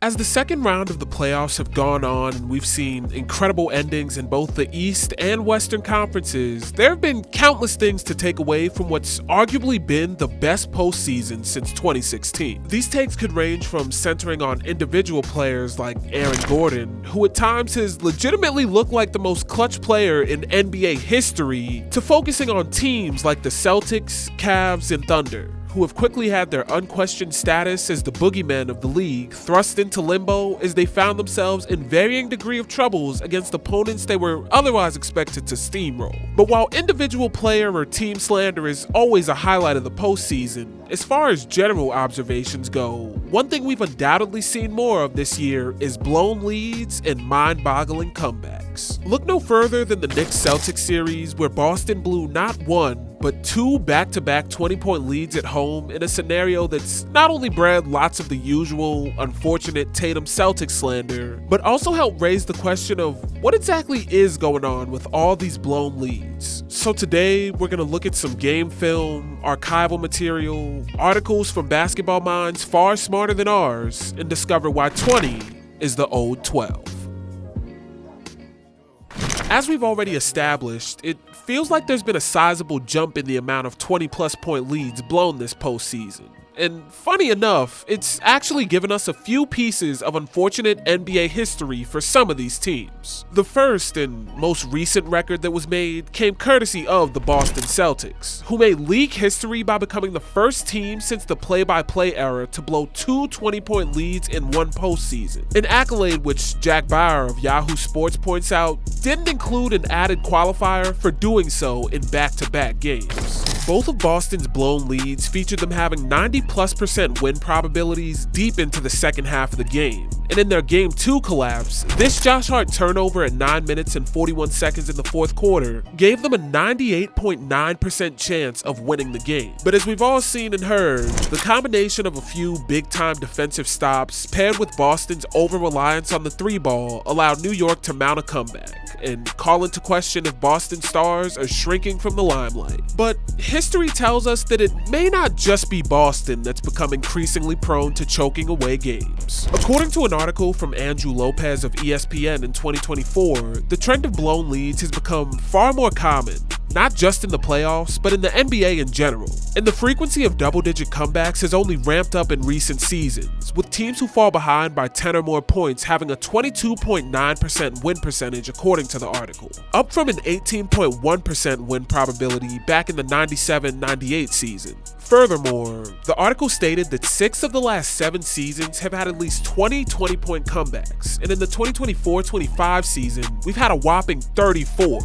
As the second round of the playoffs have gone on and we've seen incredible endings in both the East and Western conferences, there have been countless things to take away from what's arguably been the best postseason since 2016. These takes could range from centering on individual players like Aaron Gordon, who at times has legitimately looked like the most clutch player in NBA history, to focusing on teams like the Celtics, Cavs, and Thunder, who have quickly had their unquestioned status as the boogeymen of the league thrust into limbo as they found themselves in varying degree of troubles against opponents they were otherwise expected to steamroll. But while individual player or team slander is always a highlight of the postseason, as far as general observations go, one thing we've undoubtedly seen more of this year is blown leads and mind-boggling comebacks. Look no further than the Knicks-Celtics series, where Boston blew not one, but two back-to-back 20-point leads at home in a scenario that's not only bred lots of the usual unfortunate Tatum Celtics slander, but also helped raise the question of what exactly is going on with all these blown leads. So today, we're going to look at some game film, archival material, articles from basketball minds far smarter than ours, and discover why 20 is the old 12. As we've already established, it feels like there's been a sizable jump in the amount of 20-plus point leads blown this postseason. And funny enough, it's actually given us a few pieces of unfortunate NBA history for some of these teams. The first and most recent record that was made came courtesy of the Boston Celtics, who made league history by becoming the first team since the play-by-play era to blow two 20-point leads in one postseason. An accolade which Jack Bauer of Yahoo Sports points out didn't include an added qualifier for doing so in back-to-back games. Both of Boston's blown leads featured them having 90+% win probabilities deep into the second half of the game. And in their Game 2 collapse, this Josh Hart turnover at 9 minutes and 41 seconds in the fourth quarter gave them a 98.9% chance of winning the game. But as we've all seen and heard, the combination of a few big-time defensive stops paired with Boston's over-reliance on the three ball allowed New York to mount a comeback and call into question if Boston stars are shrinking from the limelight. But history tells us that it may not just be Boston that's become increasingly prone to choking away games. According to an article from Andrew Lopez of ESPN in 2024, the trend of blown leads has become far more common, not just in the playoffs, but in the NBA in general. And the frequency of double-digit comebacks has only ramped up in recent seasons, with teams who fall behind by 10 or more points having a 22.9% win percentage according to the article, up from an 18.1% win probability back in the 97-98 season. Furthermore, the article stated that 6 of the last 7 seasons have had at least 20 20-point comebacks, and in the 2024-25 season, we've had a whopping 34.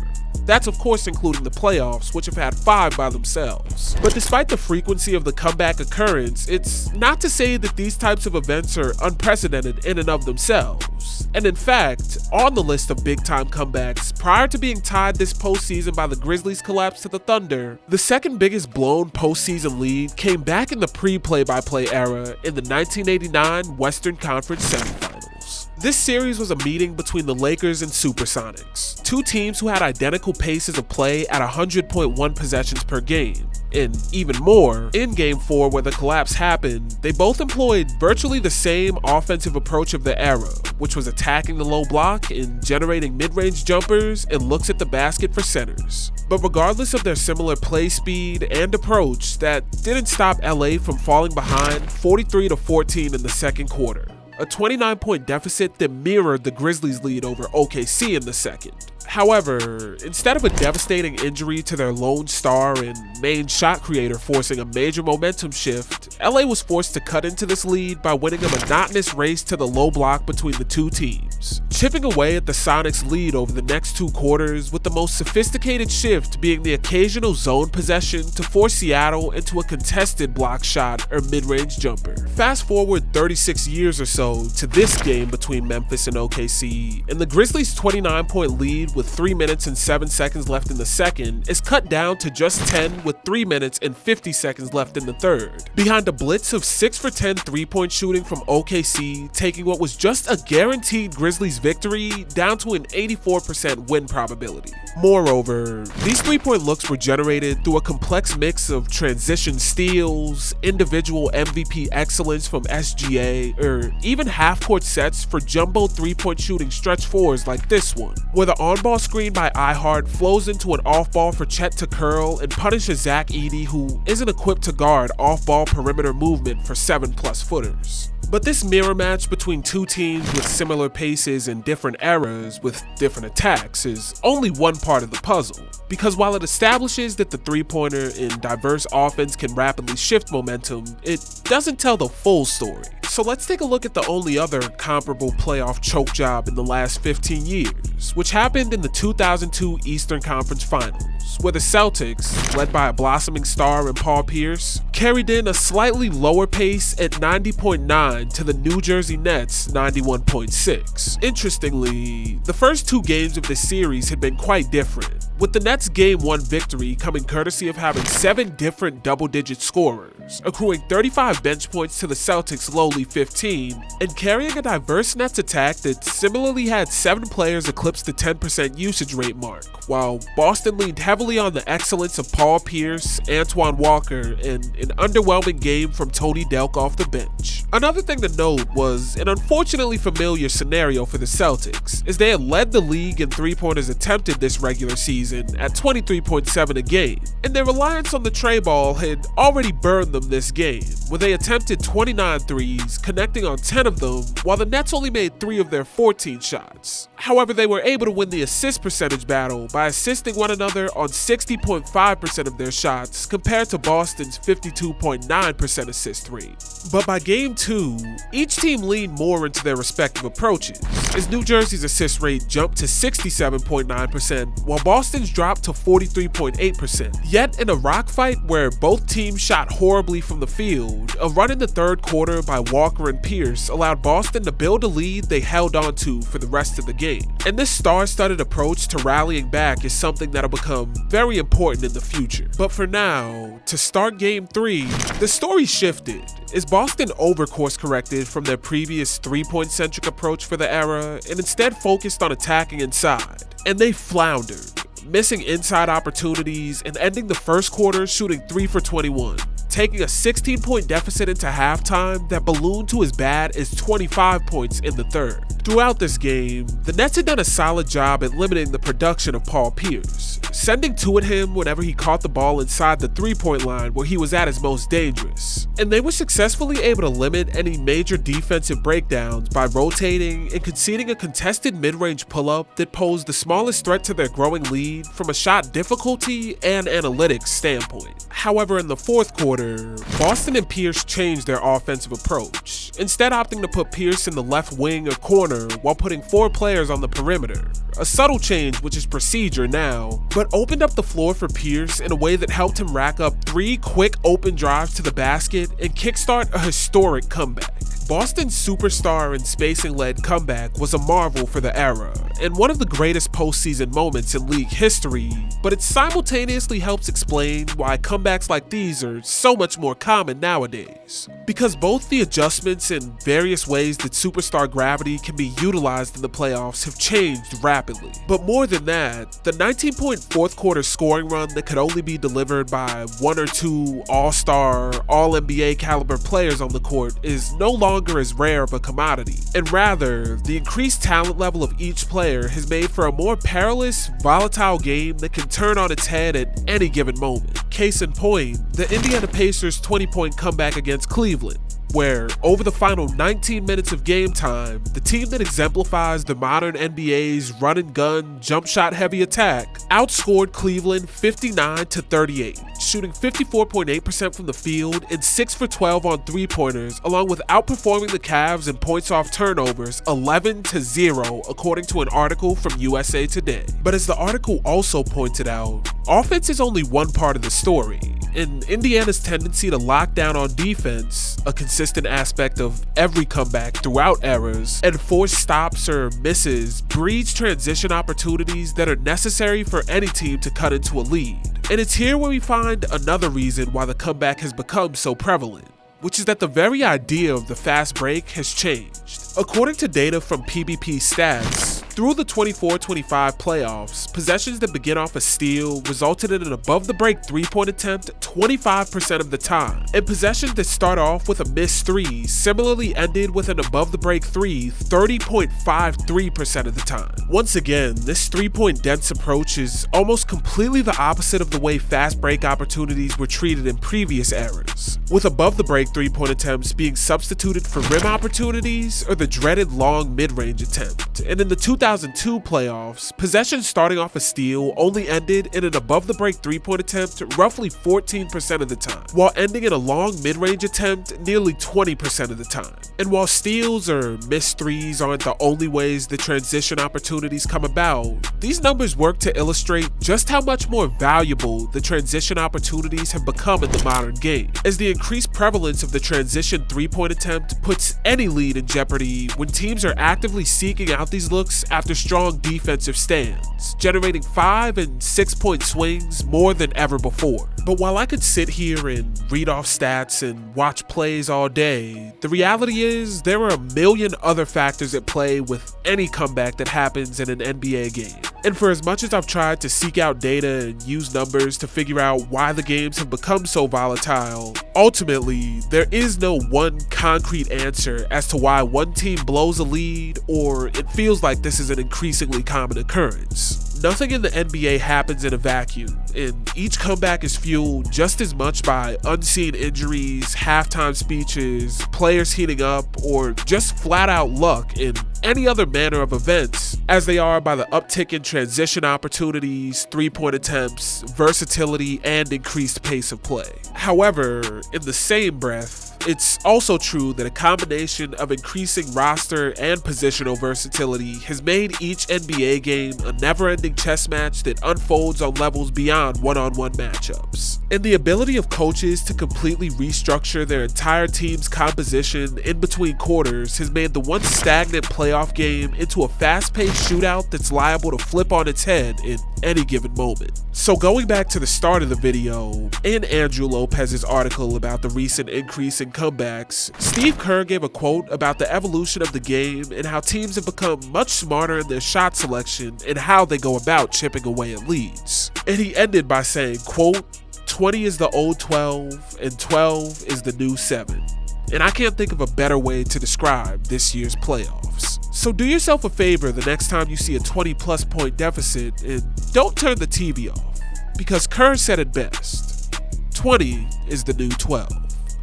That's of course including the playoffs, which have had 5 by themselves. But despite the frequency of the comeback occurrence, it's not to say that these types of events are unprecedented in and of themselves. And in fact, on the list of big-time comebacks, prior to being tied this postseason by the Grizzlies' collapse to the Thunder, the second biggest blown postseason lead came back in the pre-play-by-play era in the 1989 Western Conference semifinals. This series was a meeting between the Lakers and Supersonics, two teams who had identical paces of play at 100.1 possessions per game. And even more, in Game 4 where the collapse happened, they both employed virtually the same offensive approach of the era, which was attacking the low block and generating mid-range jumpers and looks at the basket for centers. But regardless of their similar play speed and approach, that didn't stop LA from falling behind 43-14 in the second quarter, a 29-point deficit that mirrored the Grizzlies' lead over OKC in the second. However, instead of a devastating injury to their lone star and main shot creator forcing a major momentum shift, LA was forced to cut into this lead by winning a monotonous race to the low block between the two teams, chipping away at the Sonics' lead over the next 2 quarters, with the most sophisticated shift being the occasional zone possession to force Seattle into a contested block shot or mid-range jumper. Fast forward 36 years or so to this game between Memphis and OKC, and the Grizzlies' 29-point lead with 3 minutes and 7 seconds left in the second is cut down to just 10 with 3 minutes and 50 seconds left in the third, behind a blitz of 6 for 10 3-point shooting from OKC, taking what was just a guaranteed Grizzlies Grizzlies' victory down to an 84% win probability. Moreover, these three-point looks were generated through a complex mix of transition steals, individual MVP excellence from SGA, or even half-court sets for jumbo three-point shooting stretch fours like this one, where the on-ball screen by iHeart flows into an off-ball for Chet to curl and punishes Zach Edey, who isn't equipped to guard off-ball perimeter movement for 7+ footers. But this mirror match between two teams with similar paces and different eras with different attacks is only one part of the puzzle, because while it establishes that the three-pointer in diverse offense can rapidly shift momentum, it doesn't tell the full story. So let's take a look at the only other comparable playoff choke job in the last 15 years, which happened in the 2002 Eastern Conference Finals, where the Celtics, led by a blossoming star in Paul Pierce, carried in a slightly lower pace at 90.9 to the New Jersey Nets' 91.6. Interestingly, the first two games of this series had been quite different, with the Nets' Game 1 victory coming courtesy of having 7 different double-digit scorers, accruing 35 bench points to the Celtics' lowly 15, and carrying a diverse Nets attack that similarly had 7 players eclipse the 10% usage rate mark, while Boston leaned heavily on the excellence of Paul Pierce, Antoine Walker, and an underwhelming game from Tony Delk off the bench. Another thing to note was an unfortunately familiar scenario for the Celtics, as they had led the league in three-pointers attempted this regular season at 23.7 a game, and their reliance on the tray ball had already burned them this game, where they attempted 29 threes, connecting on 10 of them, while the Nets only made 3 of their 14 shots. However, they were able to win the assist percentage battle by assisting one another on 60.5% of their shots compared to Boston's 52.9% assist rate. But by game 2, each team leaned more into their respective approaches, as New Jersey's assist rate jumped to 67.9%, while Boston's dropped to 43.8%. Yet in a rock fight where both teams shot horribly from the field, a run in the third quarter by Walker and Pierce allowed Boston to build a lead they held on to for the rest of the game. And this star-studded approach to rallying back is something that'll become very important in the future. But for now, to start game 3, the story shifted, as Boston over-course corrected from their previous three-point centric approach for the era and instead focused on attacking inside. And they floundered, missing inside opportunities and ending the first quarter shooting 3 for 21, taking a 16-point deficit into halftime that ballooned to as bad as 25 points in the third. Throughout this game, the Nets had done a solid job at limiting the production of Paul Pierce, sending 2 at him whenever he caught the ball inside the three-point line where he was at his most dangerous. And they were successfully able to limit any major defensive breakdowns by rotating and conceding a contested mid-range pull-up that posed the smallest threat to their growing lead from a shot difficulty and analytics standpoint. However, in the fourth quarter, Boston and Pierce changed their offensive approach, instead opting to put Pierce in the left wing or corner while putting 4 players on the perimeter. A subtle change which is procedure now, but opened up the floor for Pierce in a way that helped him rack up 3 quick open drives to the basket and kickstart a historic comeback. Boston's superstar and spacing-led comeback was a marvel for the era, and one of the greatest postseason moments in league history, but it simultaneously helps explain why comebacks like these are so much more common nowadays. Because both the adjustments and various ways that superstar gravity can be utilized in the playoffs have changed rapidly. But more than that, the 19-point fourth quarter scoring run that could only be delivered by 1 or 2 all-star, all-NBA caliber players on the court is no longer as rare of a commodity, and rather, the increased talent level of each player has made for a more perilous, volatile game that can turn on its head at any given moment. Case in point, the Indiana Pacers' 20-point comeback against Cleveland, where, over the final 19 minutes of game time, the team that exemplifies the modern NBA's run-and-gun, jump-shot-heavy attack outscored Cleveland 59-38, shooting 54.8% from the field and 6 for 12 on three-pointers, along with outperforming the Cavs in points off turnovers 11-0, according to an article from USA Today. But as the article also pointed out, offense is only one part of the story, and Indiana's tendency to lock down on defense, a consistent aspect of every comeback throughout eras, and force stops or misses breeds transition opportunities that are necessary for any team to cut into a lead. And it's here where we find another reason why the comeback has become so prevalent. which is that the very idea of the fast break has changed. According to data from PBP Stats, through the 24-25 playoffs, possessions that begin off a steal resulted in an above-the-break three-point attempt 25% of the time, and possessions that start off with a missed three similarly ended with an above-the-break three 30.53% of the time. Once again, this three-point dense approach is almost completely the opposite of the way fast break opportunities were treated in previous eras, with above-the-break three-point attempts being substituted for rim opportunities or the dreaded long mid-range attempt. And in the 2002 playoffs, possessions starting off a steal only ended in an above-the-break three-point attempt roughly 14% of the time, while ending in a long mid-range attempt nearly 20% of the time. And while steals or missed threes aren't the only ways the transition opportunities come about, these numbers work to illustrate just how much more valuable the transition opportunities have become in the modern game, as the increased prevalence of the transition three-point attempt puts any lead in jeopardy when teams are actively seeking out these looks after strong defensive stands, generating 5 and 6 point swings more than ever before. But while I could sit here and read off stats and watch plays all day, the reality is there are a million other factors at play with any comeback that happens in an NBA game. And for as much as I've tried to seek out data and use numbers to figure out why the games have become so volatile, ultimately, there is no one concrete answer as to why one team blows a lead, or it feels like this is an increasingly common occurrence. Nothing in the NBA happens in a vacuum, and each comeback is fueled just as much by unseen injuries, halftime speeches, players heating up, or just flat out luck in any other manner of events, as they are by the uptick in transition opportunities, three-point attempts, versatility, and increased pace of play. However, in the same breath, it's also true that a combination of increasing roster and positional versatility has made each NBA game a never-ending chess match that unfolds on levels beyond one-on-one matchups. And the ability of coaches to completely restructure their entire team's composition in between quarters has made the once stagnant playoff game into a fast-paced shootout that's liable to flip on its head in any given moment. So going back to the start of the video, in Andrew Lopez's article about the recent increase in comebacks, Steve Kerr gave a quote about the evolution of the game and how teams have become much smarter in their shot selection and how they go about chipping away at leads. And he ended by saying, quote, 20 is the old 12 and 12 is the new 7. And I can't think of a better way to describe this year's playoffs. So do yourself a favor the next time you see a 20+ point deficit and don't turn the TV off, because Kerr said it best. 20 is the new 12.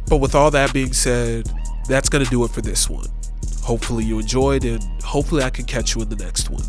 But with all that being said, that's going to do it for this one. Hopefully you enjoyed, and hopefully I can catch you in the next one.